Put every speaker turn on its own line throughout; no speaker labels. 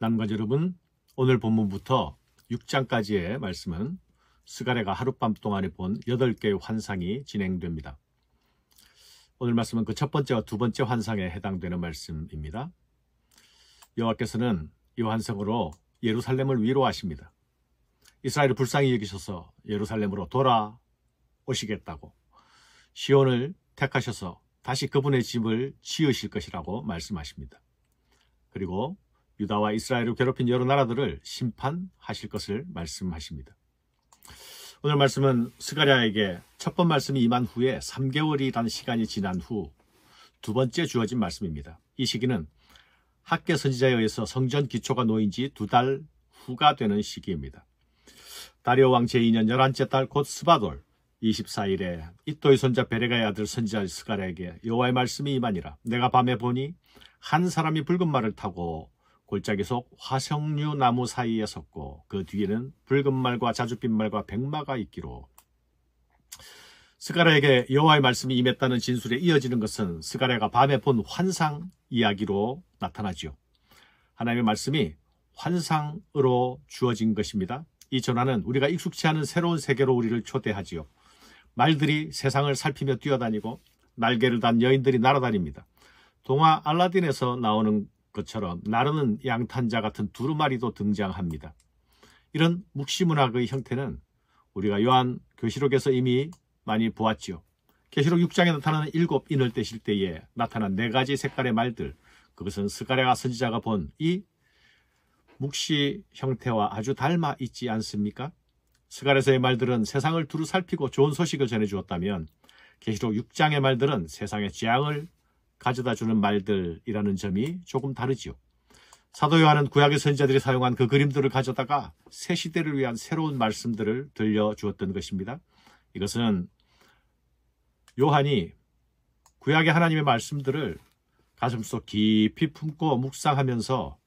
남가지 여러분, 오늘 본문부터 6장까지의 말씀은 스가랴가 하룻밤 동안에 본 8개의 환상이 진행됩니다. 오늘 말씀은 그 첫 번째와 두 번째 환상에 해당되는 말씀입니다. 여호와께서는 이 환상으로 예루살렘을 위로하십니다. 이스라엘을 불쌍히 여기셔서 예루살렘으로 돌아오시겠다고, 시온을 택하셔서 다시 그분의 집을 지으실 것이라고 말씀하십니다. 그리고 유다와 이스라엘을 괴롭힌 여러 나라들을 심판하실 것을 말씀하십니다. 오늘 말씀은 스가랴에게 첫 번 말씀이 임한 후에 3개월이라는 시간이 지난 후 두 번째 주어진 말씀입니다. 이 시기는 학개 선지자에 의해서 성전 기초가 놓인 지 2달 후가 되는 시기입니다. 다리오 왕 제2년 11째 달 곧 스바돌 24일에 이또의 손자 베레가의 아들 선지자 스가랴에게 여호와의 말씀이 임하니라. 내가 밤에 보니 한 사람이 붉은 말을 타고 골짜기 속 화석류 나무 사이에 섰고 그 뒤에는 붉은 말과 자줏빛 말과 백마가 있기로. 스가랴에게 여호와의 말씀이 임했다는 진술에 이어지는 것은 스가랴가 밤에 본 환상 이야기로 나타나지요. 하나님의 말씀이 환상으로 주어진 것입니다. 이 전화는 우리가 익숙치 않은 새로운 세계로 우리를 초대하지요. 말들이 세상을 살피며 뛰어다니고 날개를 단 여인들이 날아다닙니다. 동화 알라딘에서 나오는 것처럼 나르는 양탄자 같은 두루마리도 등장합니다. 이런 묵시문학의 형태는 우리가 요한계시록에서 이미 많이 보았지요. 계시록 6장에 나타나는 7 인을 떼실 때에 나타난 4가지 색깔의 말들, 그것은 스가랴가 선지자가 본 이 묵시 형태와 아주 닮아 있지 않습니까? 스가랴서의 말들은 세상을 두루 살피고 좋은 소식을 전해주었다면 계시록 6장의 말들은 세상의 재앙을 가져다 주는 말들이라는 점이 조금 다르지요. 사도 요한은 구약의 선지자들이 사용한 그 그림들을 가져다가 새 시대를 위한 새로운 말씀들을 들려주었던 것입니다. 이것은 요한이 구약의 하나님의 말씀들을 가슴속 깊이 품고 묵상하면서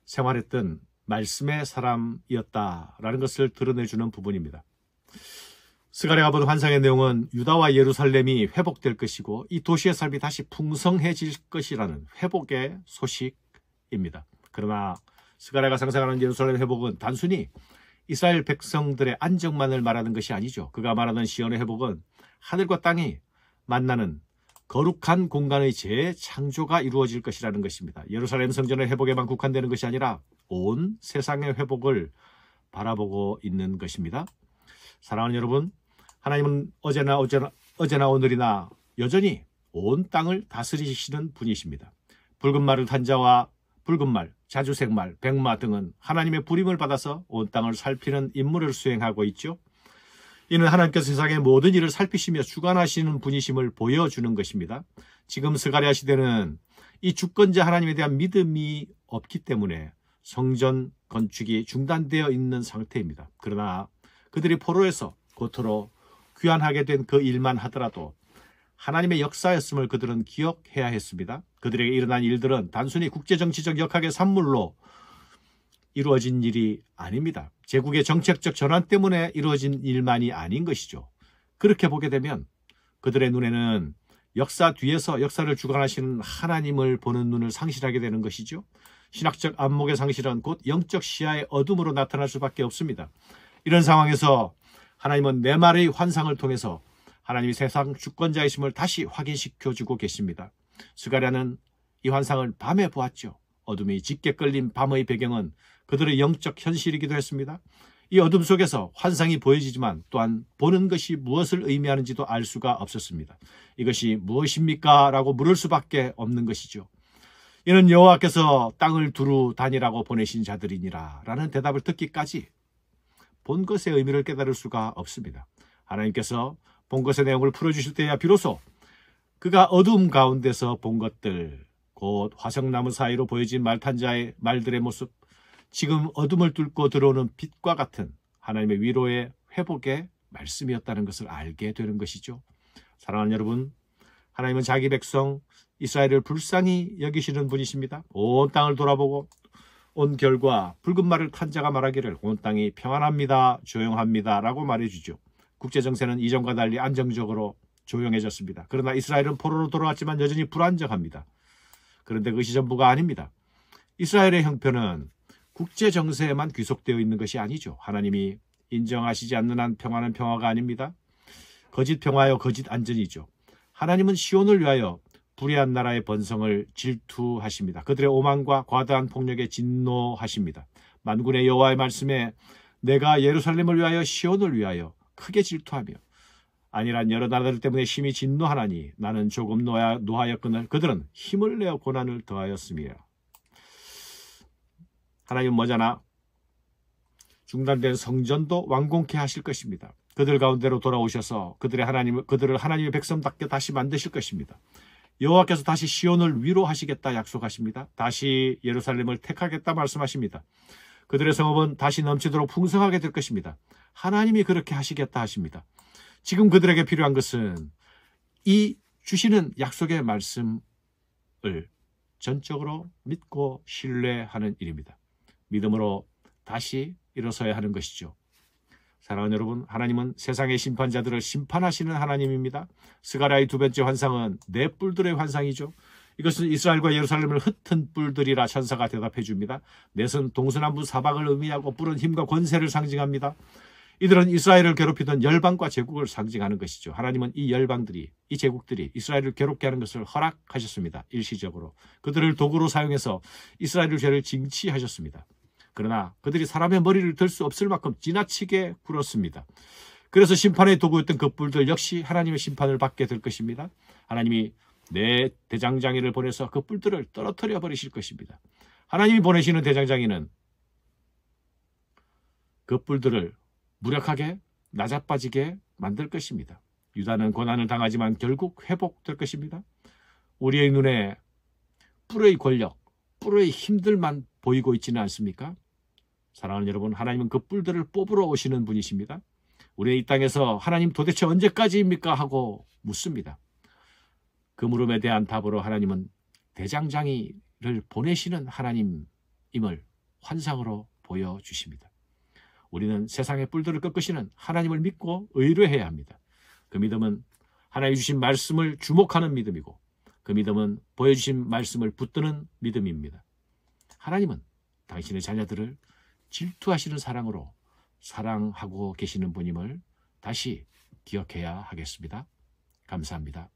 생활했던 말씀의 사람이었다라는 것을 드러내주는 부분입니다. 스가랴가 본 환상의 내용은 유다와 예루살렘이 회복될 것이고 이 도시의 삶이 다시 풍성해질 것이라는 회복의 소식입니다. 그러나 스가랴가 상상하는 예루살렘 회복은 단순히 이스라엘 백성들의 안정만을 말하는 것이 아니죠. 그가 말하는 시온의 회복은 하늘과 땅이 만나는 거룩한 공간의 재창조가 이루어질 것이라는 것입니다. 예루살렘 성전의 회복에만 국한되는 것이 아니라 온 세상의 회복을 바라보고 있는 것입니다. 사랑하는 여러분, 하나님은 어제나 오늘이나 여전히 온 땅을 다스리시는 분이십니다. 붉은 말을 탄 자와 붉은 말, 자주색 말, 백마 등은 하나님의 부림을 받아서 온 땅을 살피는 임무를 수행하고 있죠. 이는 하나님께서 세상의 모든 일을 살피시며 주관하시는 분이심을 보여주는 것입니다. 지금 스가랴 시대는 이 주권자 하나님에 대한 믿음이 없기 때문에 성전 건축이 중단되어 있는 상태입니다. 그러나 그들이 포로에서 고토로 귀환하게 된 그 일만 하더라도 하나님의 역사였음을 그들은 기억해야 했습니다. 그들에게 일어난 일들은 단순히 국제정치적 역학의 산물로 이루어진 일이 아닙니다. 제국의 정책적 전환 때문에 이루어진 일만이 아닌 것이죠. 그렇게 보게 되면 그들의 눈에는 역사 뒤에서 역사를 주관하시는 하나님을 보는 눈을 상실하게 되는 것이죠. 신학적 안목의 상실은 곧 영적 시야의 어둠으로 나타날 수밖에 없습니다. 이런 상황에서 하나님은 네 말의 환상을 통해서 하나님이 세상 주권자이심을 다시 확인시켜주고 계십니다. 스가랴는 이 환상을 밤에 보았죠. 어둠이 짙게 끌린 밤의 배경은 그들의 영적 현실이기도 했습니다. 이 어둠 속에서 환상이 보여지지만 또한 보는 것이 무엇을 의미하는지도 알 수가 없었습니다. 이것이 무엇입니까? 라고 물을 수밖에 없는 것이죠. 이는 여호와께서 땅을 두루 다니라고 보내신 자들이니라 라는 대답을 듣기까지 본 것의 의미를 깨달을 수가 없습니다. 하나님께서 본 것의 내용을 풀어주실 때야 비로소 그가 어둠 가운데서 본 것들, 곧 화석나무 사이로 보여진 말탄자의 말들의 모습, 지금 어둠을 뚫고 들어오는 빛과 같은 하나님의 위로의 회복의 말씀이었다는 것을 알게 되는 것이죠. 사랑하는 여러분, 하나님은 자기 백성 이스라엘을 불쌍히 여기시는 분이십니다. 온 땅을 돌아보고 온 결과 붉은 말을 탄 자가 말하기를 온 땅이 평안합니다, 조용합니다 라고 말해주죠. 국제정세는 이전과 달리 안정적으로 조용해졌습니다. 그러나 이스라엘은 포로로 돌아왔지만 여전히 불안정합니다. 그런데 그것이 전부가 아닙니다. 이스라엘의 형편은 국제 정세에만 귀속되어 있는 것이 아니죠. 하나님이 인정하시지 않는 한 평화는 평화가 아닙니다. 거짓 평화여 거짓 안전이죠. 하나님은 시온을 위하여 불의한 나라의 번성을 질투하십니다. 그들의 오만과 과다한 폭력에 진노하십니다. 만군의 여호와의 말씀에 내가 예루살렘을 위하여 시온을 위하여 크게 질투하며 아니란 여러 나라들 때문에 심히 진노하나니 나는 조금 노하였거늘 그들은 힘을 내어 고난을 더하였으며. 하나님은 머지않아 중단된 성전도 완공케 하실 것입니다. 그들 가운데로 돌아오셔서 그들을 하나님의 백성답게 다시 만드실 것입니다. 여호와께서 다시 시온을 위로하시겠다 약속하십니다. 다시 예루살렘을 택하겠다 말씀하십니다. 그들의 성읍은 다시 넘치도록 풍성하게 될 것입니다. 하나님이 그렇게 하시겠다 하십니다. 지금 그들에게 필요한 것은 이 주시는 약속의 말씀을 전적으로 믿고 신뢰하는 일입니다. 믿음으로 다시 일어서야 하는 것이죠. 사랑하는 여러분, 하나님은 세상의 심판자들을 심판하시는 하나님입니다. 스가랴의 두 번째 환상은 네 뿔들의 환상이죠. 이것은 이스라엘과 예루살렘을 흩은 뿔들이라 천사가 대답해 줍니다. 넷은 동서남북 사방을 의미하고 뿔은 힘과 권세를 상징합니다. 이들은 이스라엘을 괴롭히던 열방과 제국을 상징하는 것이죠. 하나님은 이 열방들이, 이 제국들이 이스라엘을 괴롭게 하는 것을 허락하셨습니다. 일시적으로. 그들을 도구로 사용해서 이스라엘의 죄를 징치하셨습니다. 그러나 그들이 사람의 머리를 들 수 없을 만큼 지나치게 굴었습니다. 그래서 심판의 도구였던 그 뿔들 역시 하나님의 심판을 받게 될 것입니다. 하나님이 내 대장장이를 보내서 그 뿔들을 떨어뜨려 버리실 것입니다. 하나님이 보내시는 대장장이는 그 뿔들을 무력하게 낮아빠지게 만들 것입니다. 유다는 고난을 당하지만 결국 회복될 것입니다. 우리의 눈에 뿔의 권력, 뿔의 힘들만 보이고 있지는 않습니까? 사랑하는 여러분, 하나님은 그 뿔들을 뽑으러 오시는 분이십니다. 우리는 이 땅에서 하나님 도대체 언제까지입니까? 하고 묻습니다. 그 물음에 대한 답으로 하나님은 대장장이를 보내시는 하나님임을 환상으로 보여주십니다. 우리는 세상의 뿔들을 꺾으시는 하나님을 믿고 의뢰해야 합니다. 그 믿음은 하나님이 주신 말씀을 주목하는 믿음이고 그 믿음은 보여주신 말씀을 붙드는 믿음입니다. 하나님은 당신의 자녀들을 질투하시는 사랑으로 사랑하고 계시는 분임을 다시 기억해야 하겠습니다. 감사합니다.